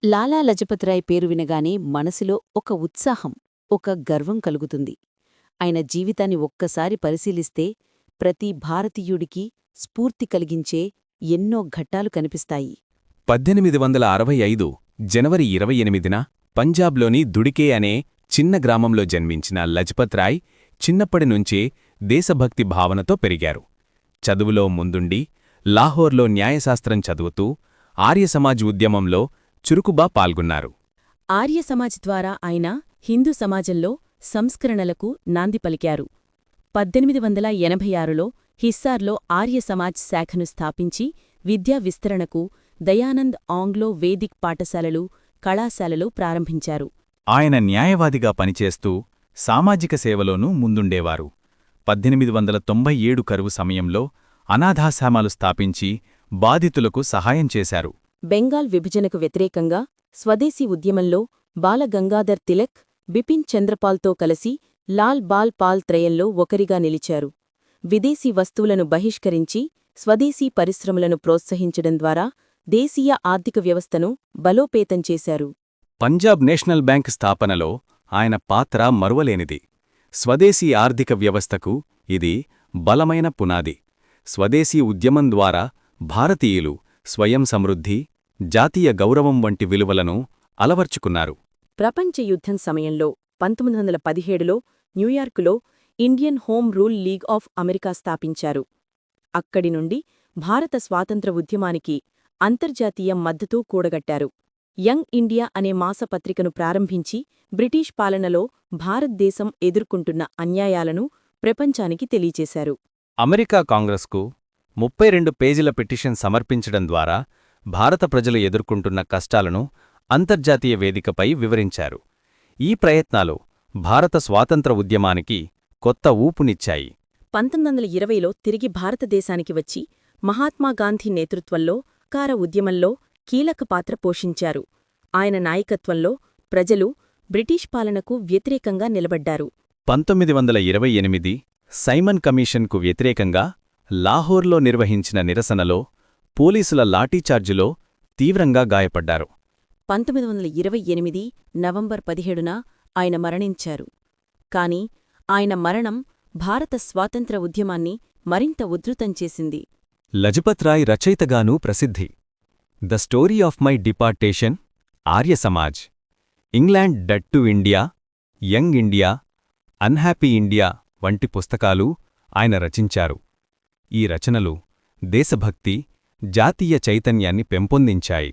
లాలా లజపతిరాయ్ పేరు వినగానే మనసులో ఒక ఉత్సాహం, ఒక గర్వం కలుగుతుంది. ఆయన జీవితాన్ని ఒక్కసారి పరిశీలిస్తే ప్రతి భారతీయుడికి స్ఫూర్తి కలిగించే ఎన్నో ఘట్టాలు కనిపిస్తాయి. 1865 జనవరి 28న పంజాబ్లోని దుడికే అనే చిన్న గ్రామంలో జన్మించిన లజపత్ రాయ్ చిన్నప్పటినుంచే దేశభక్తి భావనతో పెరిగారు. చదువులో ముందుండి లాహోర్లో న్యాయశాస్త్రం చదువుతూ ఆర్యసమాజ్ ఉద్యమంలో చురుకుగా పాల్గొన్నారు. ఆర్యసమాజ్ ద్వారా ఆయన హిందూ సమాజంలో సంస్కరణలకు నాంది పలికారు. 1886లో హిస్సార్లో ఆర్యసమాజ్ శాఖను స్థాపించి విద్యా విస్తరణకు దయానంద్ ఆంగ్లో వేదిక్ పాఠశాలలు, కళాశాలలు ప్రారంభించారు. ఆయన న్యాయవాదిగా పనిచేస్తూ సామాజిక సేవలోనూ ముందుండేవారు. 1897 కరువు సమయంలో అనాథాశ్రమాలు స్థాపించి బాధితులకు సహాయం చేశారు. బెంగాల్ విభజనకు వ్యతిరేకంగా స్వదేశీ ఉద్యమంలో బాలగంగాధర్ తిలక్, బిపిన్ చంద్రపాల్తో కలిసి లాల్ బాల్ పాల్ త్రయంలో ఒకరిగా నిలిచారు. విదేశీ వస్తువులను బహిష్కరించి స్వదేశీ పరిశ్రమలను ప్రోత్సహించడం ద్వారా దేశీయ ఆర్థిక వ్యవస్థను బలోపేతం చేశారు. పంజాబ్ నేషనల్ బ్యాంక్ స్థాపనలో ఆయన పాత్ర మరువలేనిది. స్వదేశీ ఆర్థిక వ్యవస్థకు ఇది బలమైన పునాది. స్వదేశీ ఉద్యమం ద్వారా భారతీయులు స్వయం సమృద్ధి, జాతీయ గౌరవం వంటి విలువలను అలవర్చుకున్నారు. ప్రపంచ యుద్ధం సమయంలో 1917లో న్యూయార్కులో Indian Home Rule League of America స్థాపించారు. అక్కడి నుండి భారత స్వాతంత్ర ఉద్యమానికి అంతర్జాతీయ మద్దతు కూడగట్టారు. యంగ్ ఇండియా అనే మాసపత్రికను ప్రారంభించి బ్రిటిష్ పాలనలో భారతదేశం ఎదుర్కొంటున్న అన్యాయాలను ప్రపంచానికి తెలియచేశారు. అమెరికా కాంగ్రెస్కు 32 పేజీల పిటిషన్ సమర్పించడం ద్వారా భారత ప్రజలు ఎదుర్కొంటున్న కష్టాలను అంతర్జాతీయ వేదికపై వివరించారు. ఈ ప్రయత్నాలు భారత స్వాతంత్ర ఉద్యమానికి కొత్త ఊపునిచ్చాయి. 1920లో తిరిగి భారతదేశానికి వచ్చి మహాత్మాగాంధీ నేతృత్వంలో కార ఉద్యమంలో కీలక పాత్ర పోషించారు. ఆయన నాయకత్వంలో ప్రజలు బ్రిటిష్ పాలనకు వ్యతిరేకంగా నిలబడ్డారు. 1928 సైమన్ కమిషన్కు వ్యతిరేకంగా లాహోర్లో నిర్వహించిన నిరసనలో పోలీసుల లాఠీచార్జులో తీవ్రంగా గాయపడ్డారు. 1928 నవంబర్ 17న ఆయన మరణించారు. కాని ఆయన మరణం భారత స్వాతంత్ర ఉద్యమాన్ని మరింత ఉధృతం చేసింది. లజపత్ రాయ్ రచయితగానూ ప్రసిద్ధి. The story of my deportation, Arya Samaj, England debt to India, young India, unhappy India వంటి పుస్తకాలు ఆయన రచించారు. ఈ రచనలు దేశభక్తి, జాతీయ చైతన్యాన్ని పెంపొందించాయి.